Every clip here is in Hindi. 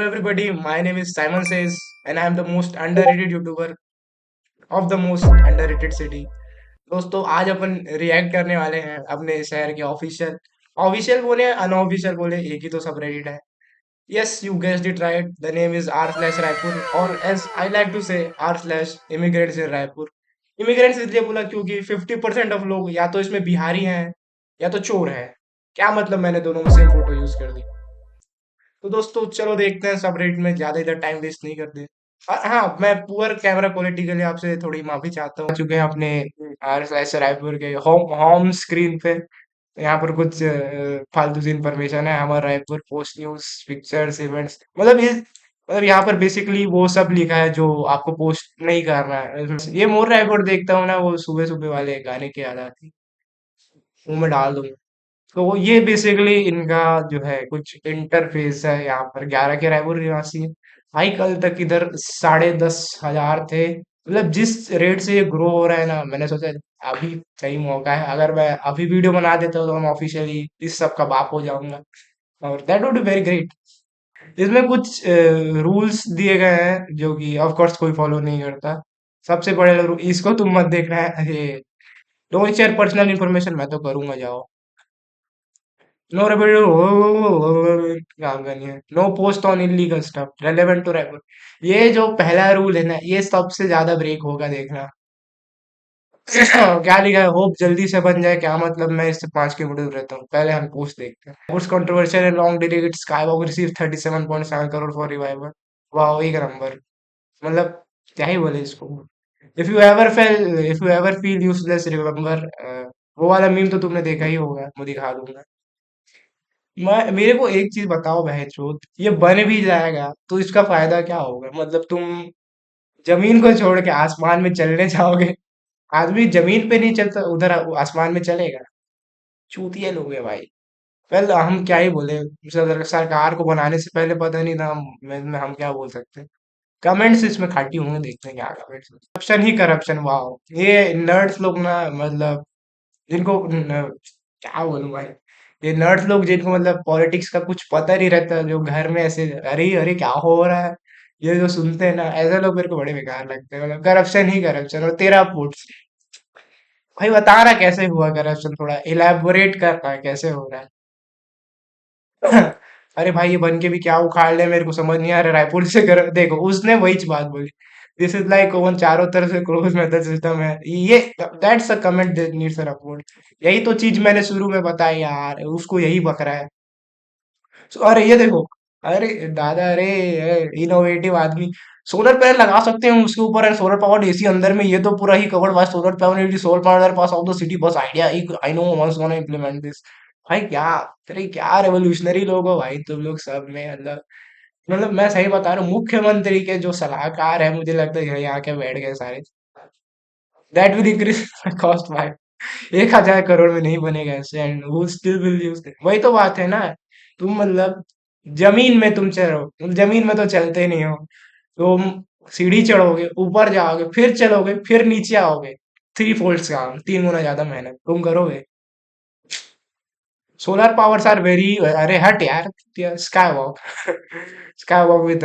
Everybody, my name is Simon Says, and I am the most underrated YouTuber of the most underrated city. दोस्तों आज अपन रिएक्ट करने वाले हैं अपने शहर के ऑफिशियल ऑफिशियल बोले अनऑफिशियल बोले एक ही तो सब रेडिट है. Yes you guessed it right, the name is are slash Raipur और एज आई लाइक टू से are slash immigrants in Raipur. Immigrants इसलिए बोला क्योंकि 50% ऑफ लोग या तो इसमें बिहारी हैं या तो चोर है. क्या मतलब मैंने दोनों में सेम फोटो यूज कर दी. तो दोस्तों चलो देखते हैं सब रेट में, ज्यादा इधर टाइम वेस्ट नहीं करते. हाँ, मैं पुअर कैमरा क्वालिटी के लिए आपसे थोड़ी माफी चाहता हूँ. आ चुके हैं अपने आर एस रायपुर के होम होम स्क्रीन पे. यहाँ पर कुछ फालतू सी इंफॉर्मेशन है. हमारा Raipur post news pictures events मतलब यहाँ पर बेसिकली वो सब लिखा है जो आपको पोस्ट नहीं करना है. ये मोर रायपुर देखता हूँ ना, वो सुबह सुबह वाले गाने की याद आती, वो मैं डाल दूंगा. तो ये बेसिकली इनका जो है कुछ इंटरफेस है. यहाँ पर 11 के रायपुर निवासी है. भाई कल तक इधर 10,500 थे. मतलब जिस रेट से ये ग्रो हो रहा है ना, मैंने सोचा अभी सही मौका है. अगर मैं अभी वीडियो बना देता हूँ तो हम ऑफिशियली इस सब का बाप हो जाऊंगा, और that would be very great. इसमें कुछ रूल्स दिए गए हैं जो कि ऑफ कोर्स कोई फॉलो नहीं करता. सबसे बड़े रूल इसको तुम मत देखना है. ये डोंट शेयर पर्सनल इन्फॉर्मेशन. मैं तो करूंगा, जाओ. नो रेबेडो काम करनी है. No post on illegal stuff relevant to rebel. ये जो पहला रूल है ना, ये सबसे ज्यादा ब्रेक होगा, देखना. क्या लिखा है, होप जल्दी से बन जाए. क्या मतलब, मैं इससे 5 किलोमीटर दूर रहता हूँ. पहले हम पोस्ट देखते हैं. Post controversial and long delayed skywalk receive 37.7 crore for revival. वाह, एक नंबर. मतलब क्या ही बोले इसको. If you ever feel useless remember. वो वाला मीम तो तुमने देखा ही होगा, मैं दिखा दूंगा. मैं मेरे को एक चीज बताओ बहनचोद, ये बन भी जाएगा तो इसका फायदा क्या होगा. मतलब तुम जमीन को छोड़ के आसमान में चलने जाओगे. आदमी जमीन पे नहीं चलता, उधर आसमान में चलेगा. चूतिए लोग हैं भाई. वेल हम क्या ही बोले. सरकार को बनाने से पहले पता नहीं था हम क्या बोल सकते हैं. कमेंट्स इसमें खाटी होंगे, देखते हैं क्या कमेंट्स. करप्शन ही करप्शन. वाह, ये नर्ड्स लोग ना, मतलब जिनको क्या बोलूं भाई. ये नर्ड्स लोग जिनको मतलब पॉलिटिक्स का कुछ पता नहीं रहता, जो घर में ऐसे अरे अरे क्या हो रहा है, ये जो सुनते हैं ना, ऐसे लोग मेरे को बड़े बेकार लगते हैं. मतलब करप्शन ही करप्शन. और तेरा फूड्स भाई बता रहा कैसे हुआ करप्शन, थोड़ा इलेबोरेट कर रहा है कैसे हो रहा है. अरे भाई ये बन के भी क्या उखाड़ ले, मेरे को समझ नहीं आ रहा. रायपुर से कर देखो, उसने वही बात बोली. दिस इज लाइक ओवन, चारों तरफ से क्लोज मेथड सिस्टम है ये. That's a comment that needs a upload. यही तो चीज मैंने शुरू में बताई यार, उसको यही बक रहा है. अरे ये देखो. अरे दादा, अरे इनोवेटिव आदमी. सोलर पैनल लगा सकते हैं उसके ऊपर, एंड सोलर पावर्ड एसी अंदर में. ये तो पूरा ही covered by solar panel. Solar panel pass of the city bus idea. I know once gonna implement this. भाई क्या, तेरे क्या रेवोल्यूशनरी लोग हो भाई तुम लोग सब में. मतलब मैं सही बता रहा हूँ, मुख्यमंत्री के जो सलाहकार है, मुझे लगता है यहाँ के बैठ गए सारे. That will increase cost by 1,000 crore में नहीं बनेगा ऐसे. And who still will use. वही तो बात है ना. तुम मतलब जमीन में तुम चलो, तुम जमीन में तो चलते नहीं हो. तुम सीढ़ी चढ़ोगे, ऊपर जाओगे, फिर चलोगे, फिर नीचे आओगे. 3 फोल्ड्स काम, 3 गुना ज्यादा मेहनत तुम करोगे. सोलर पावर्स आर वेरी, अरे हट यार. Sky walk. Sky walk with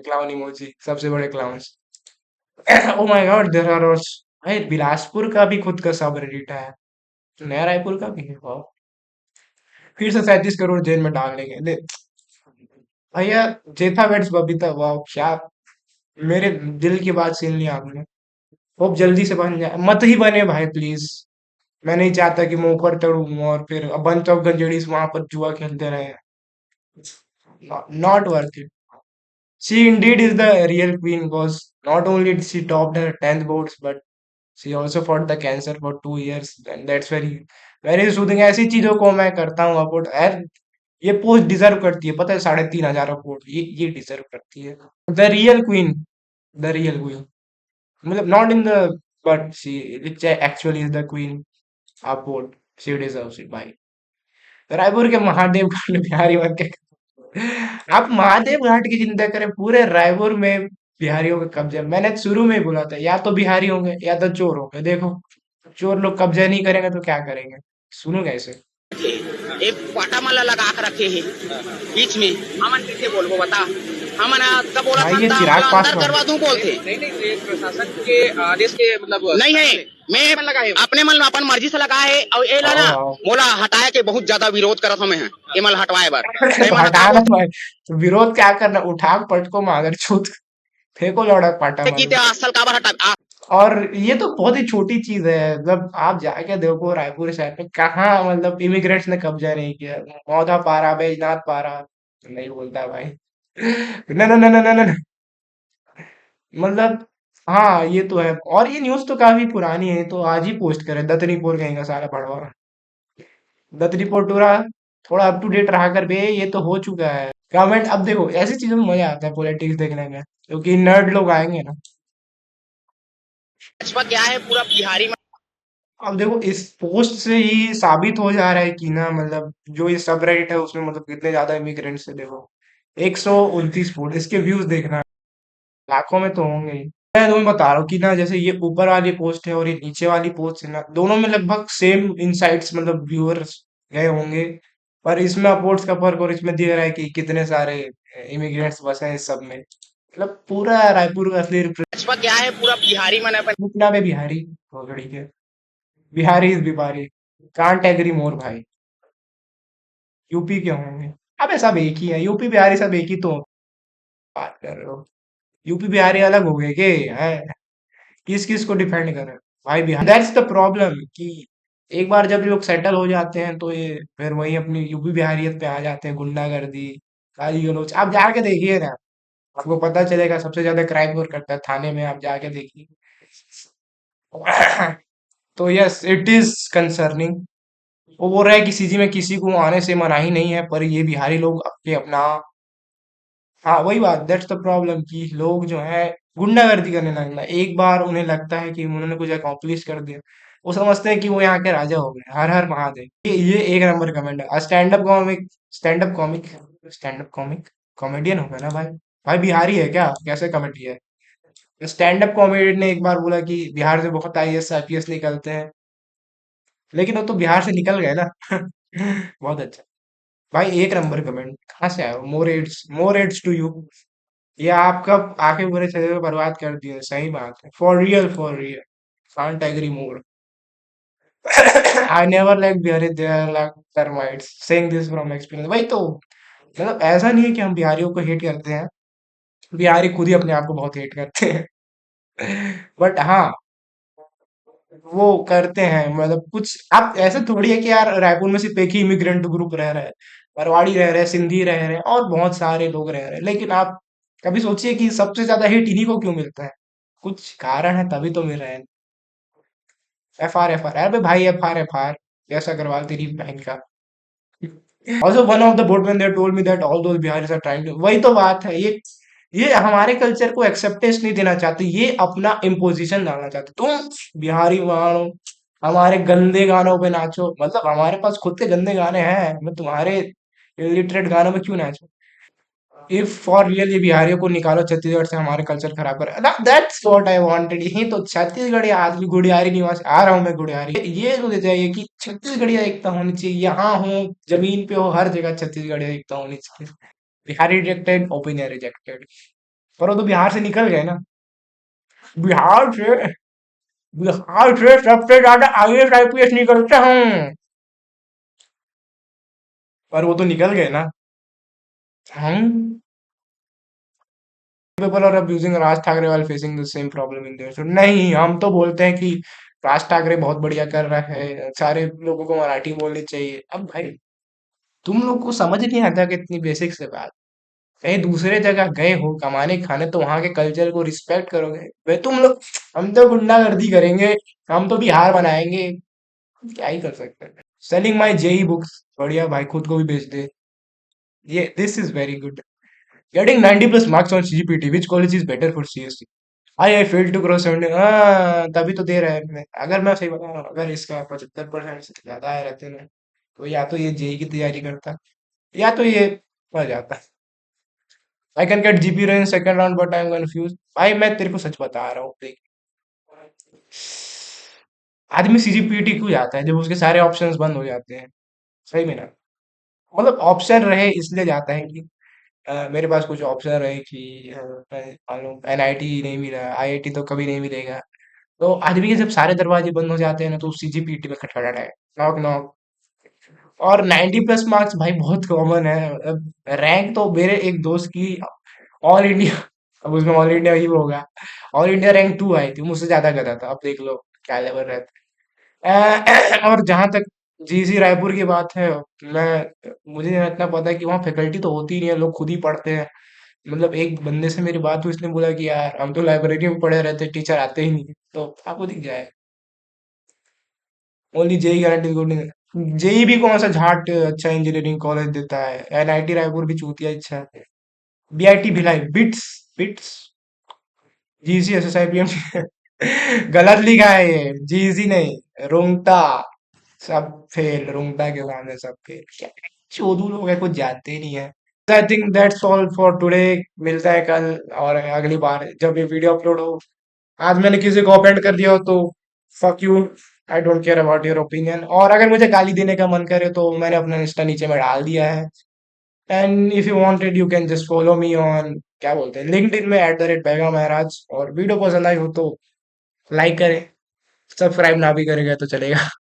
clown emoji, सबसे बड़े clowns. Oh my god, there are also. भाई बिलासपुर का भी खुद का सब रेडिट है. नया रायपुर का भी है. वाह. फिर से 37 करोड़ जेल में डाल लेंगे ले. भैया जेठा वेड्स बबीता, वाह क्या. मेरे दिल की बात छीन ली आपने. होप जल्दी से बन जाए. मत ही बने भाई प्लीज. मैं नहीं चाहता कि मैं ऊपर चढ़ूं और फिर बंच ऑफ गंजेड़ीज वहां पर जुआ खेलते रहे. Not worth it. She indeed is the real queen because not only did she topped her 10th boards, but she also fought the cancer for 2 years. And that's very soothing. ऐसी चीजों को मैं करता हूँ अपोर्ट यार. ये पोस्ट डिजर्व करती है, पता है. 3,500 अपोर्ट ये डिजर्व करती है. The real queen. The real queen. मतलब not in the, but she actually is the queen apart. She deserves it भाई. रायपुर के महादेव खंड बिहारी बन के. आप महादेव घाट की चिंता करें, पूरे रायपुर में बिहारियों का कब्जा. मैंने शुरू में ही बोला था, या तो बिहारी होंगे या तो चोर होंगे. देखो, चोर लोग कब्जा नहीं करेंगे तो क्या करेंगे. सुनो कैसे. एक पाटा माला लगा कर रखे हैं बीच में। हमन कैसे बोलबो बता। हमन कब बोला भाई था ये हम चिराग बोला अंदर पासवान। करवा दूं बोलते। नहीं नहीं, ये प्रशासन के आदेश के मतलब नहीं है। मैं लगा है अपने मन में अपन मर्जी से लगा है और ये ला आओ ना आओ। मोला हटाया के बहुत ज्यादा विरोध करत हमें है ये मल हटवाए बार नहीं तो मन हटाना हटाबो तो है। तो विरोध क्या करना, उठा के पटको मादर चूत, फेंको लौड़ा पाटा की मारू। ते असल काबर हटा और ये तो बहुत ही छोटी चीज है, मतलब आप जाके देखो रायपुर शहर में कहाँ मतलब इमिग्रेंट्स ने कब्जा नहीं किया। मौधा पारा, बैजनाथ पारा, नहीं बोलता भाई। न न न न न न मतलब, हाँ ये तो है। और ये न्यूज तो काफी पुरानी है, तो आज ही पोस्ट करे दत्तनीपुर कहेंगे सारा भड़वा। दत्तनीपुर टूरा थोड़ा अप टू डेट रहा कर बे, ये तो हो चुका है। गवर्नमेंट, अब देखो ऐसी चीजों में मजा आता है पॉलिटिक्स देखने में, क्योंकि नर्ड लोग आएंगे ना। भाजपा क्या है पूरा बिहारी में। अब देखो इस पोस्ट से ही साबित हो जा रहा है कि ना, मतलब जो ये सब रेडिट है उसमें मतलब कितने ज्यादा इमिग्रेंट्स है। देखो 129 वोट, इसके व्यूज देखना लाखों में तो होंगे ही। मैं तुम्हें बता रहा हूँ कि ना, जैसे ये ऊपर वाली पोस्ट है और ये नीचे वाली पोस्ट है ना, दोनों में लगभग सेम इनसाइट्स मतलब व्यूअर्स गए होंगे। पर इसमें अपवोट्स का फर्क और इसमें दिख रहा है कि कितने सारे इमिग्रेंट्स बसे हैं इस सब में। मतलब पूरा रायपुर का असली भाजपा क्या है पूरा बिहारी मन अपन रिप्रेजेंट में बिहारी भोसड़ी के। Bihari is Bihari, can't agree more भाई। यूपी के होंगे। अबे सब एक ही है, यूपी बिहारी सब एक ही तो बात कर रहे हो। यूपी बिहारी अलग हो गए के है? किस किस को डिफेंड कर रहे हो भाई? बिहार, दैट्स द प्रॉब्लम कि एक बार जब लोग सेटल हो जाते हैं तो ये फिर वही अपनी यूपी बिहारियत पे आ जाते हैं, गुंडागर्दी, गाली गलौज। आप जाके देखिए ना, आपको पता चलेगा सबसे ज्यादा क्राइम और करता है थाने में, आप जाके देखिए। तो यस इट इज कंसर्निंग। वो बोल रहा है कि सीजी में किसी को आने से मनाही नहीं है, पर ये बिहारी लोग अपने अपना, हाँ वही बात, दैट्स द प्रॉब्लम कि लोग जो है गुंडागर्दी करने लगना। एक बार उन्हें लगता है कि उन्होंने कुछ अकॉम्प्लिश कर दिया, वो समझते हैं कि वो यहाँ के राजा हो गए। हर हर महादेव, ये एक नंबर कमेंट है। स्टैंड अप कॉमिक कॉमेडियन होगा ना भाई? भाई बिहारी है क्या, कैसे कमेडी है? स्टैंड अप कॉमेडियन ने एक बार बोला कि बिहार से बहुत आईएएस आईपीएस निकलते हैं, लेकिन वो तो बिहार से निकल गए ना। बहुत अच्छा। भाई एक नंबर कमेंट, कहाँ से आया? मोर एड्स टू यू। ये आपका आंखें पूरे चेहरे को बर्बाद कर दिए, सही बात है। For real, for real, can't agree more. I never like Bihari, they are like termites, saying this from experience. भाई तो मतलब ऐसा नहीं है कि हम बिहारियों को हेट करते हैं, बिहारी खुद ही अपने आप को बहुत हेट करते हैं। बट हाँ, वो करते हैं मतलब कुछ। अब ऐसे थोड़ी है कि यार रायपुर में सिर्फ एक ही इमिग्रेंट ग्रुप रह रहा है, मारवाड़ी रह रहे हैं, सिंधी रह रहे हैं और बहुत सारे लोग रह रहे हैं, लेकिन आप कभी सोचिए कि सबसे ज्यादा हिट इन्हीं को क्यों मिलता है? कुछ कारण है तभी तो मिल रहे हैं। एफ आर, अरे भाई एफ आर, कैसा करवा तेरी बहन का। Also one of the boatman there told me that all those Biharis are trying to, वही तो बात है। ये हमारे कल्चर को एक्सेप्टेंस नहीं देना चाहते, ये अपना इम्पोजिशन डालना चाहते। तुम बिहारी मानो, हमारे गंदे गानों पे नाचो, मतलब हमारे पास खुद के गंदे गाने हैं, मैं तुम्हारे इलिटरेट गानों में क्यों नाचूं? इफ फॉर रियल ये बिहारियों को निकालो छत्तीसगढ़ से, हमारे कल्चर खराब कर, दैट्स व्हाट आई वांटेड। यही तो छत्तीसगढ़ी आदमी, गुड़ियारी निवासी, आ रहा हूँ मैं गुड़ियारी। ये तो चाहिए कि छत्तीसगढ़ी एकता होनी चाहिए, यहाँ हो, जमीन पे हो, हर जगह छत्तीसगढ़ी एकता होनी चाहिए। Bihari rejected, opinion rejected. पर वो तो बिहार से निकल गए ना। बिहार से बिहार से सबसे ज्यादा आईएएस आईपीएस निकलते हैं, पर वो तो निकल गए ना। हम people are abusing Raj Thakre while facing the same problem in their state। नहीं, हम तो बोलते हैं कि राज ठाकरे बहुत बढ़िया कर रहा है, सारे लोगों को मराठी बोलनी चाहिए। अब भाई तुम लोग को समझ नहीं आता कि इतनी बेसिक से बात, कहीं दूसरे जगह गए हो कमाने खाने तो वहां के कल्चर को रिस्पेक्ट करोगे। भाई तुम लोग, हम तो गुंडागर्दी करेंगे, हम तो बिहार बनाएंगे, क्या ही कर सकते हैं। सेलिंग माई जेई बुक्स, बढ़िया भाई, खुद को भी बेच दे। ये this is very good. Getting 90 plus marks on CGPT, which college is better for CSC? I failed to cross 70, हाँ तभी तो दे रहा है। अगर मैं सही बता रहा हूँ, अगर इसका 75% से ज्यादा आए रहते ना, तो या तो ये जेई की तैयारी करता, या तो ये मर जाता। I can get GP range second round but I am confuse. भाई मैं तेरे को सच बता रहा हूँ, देख, आदमी सीजीपीटी क्यों जाता है जब उसके सारे ऑप्शंस बंद हो जाते हैं? सही में ना। मतलब ऑप्शन रहे इसलिए जाता है कि मेरे पास कुछ ऑप्शन रहे कि मान लो एनआईटी नहीं मिला, आईआईटी तो कभी नहीं मिलेगा। तो आदमी के जब सारे दरवाजे बंद हो जाते हैं ना, तो सीजीपीटी में खटखटाता है, नॉक नॉक। और 90 प्लस मार्क्स भाई बहुत कॉमन है। रैंक तो मेरे एक दोस्त की ऑल इंडिया, अब उसमें ऑल इंडिया ही होगा, ऑल इंडिया रैंक 2 आई थी, मुझसे ज्यादा गधा था। अब देख लो क्या लेवल रहता है। और जहां तक जीसी रायपुर की बात है, मैं मुझे इतना पता है कि वहाँ फैकल्टी तो होती ही नहीं है, लोग खुद ही पढ़ते हैं। मतलब एक बंदे से मेरी बात हुई, उसने बोला कि यार हम तो लाइब्रेरी में पढ़े रहते, टीचर आते ही नहीं। तो आपको दिख जाए, only JE guarantee good. JE भी कौन सा झाट अच्छा इंजीनियरिंग कॉलेज देता है, एनआईटी रायपुर भी चूतिया अच्छा है। BIT Bhilai, BITS, BITS, GC SSIBM गलत लिखा है ये, जीसी नहीं, रोंगटा। सब फेल, रुंगटा के सामने सब फेल। क्या चोदू लोग हैं, कुछ जानते ही नहीं है। I think that's all for today. मिलता है कल और अगली बार जब ये वीडियो अपलोड हो। आज मैंने किसी को ऑफेंड कर दिया हो तो fuck you, I don't care about your opinion. और अगर मुझे गाली देने का मन करे तो मैंने अपना इंस्टा नीचे में डाल दिया है। And if you wanted you can just follow me on, क्या बोलते हैं, लिंक्डइन में @बैगा महाराज। और वीडियो पसंद आई हो तो लाइक करें, सब्सक्राइब ना भी करेगा तो चलेगा।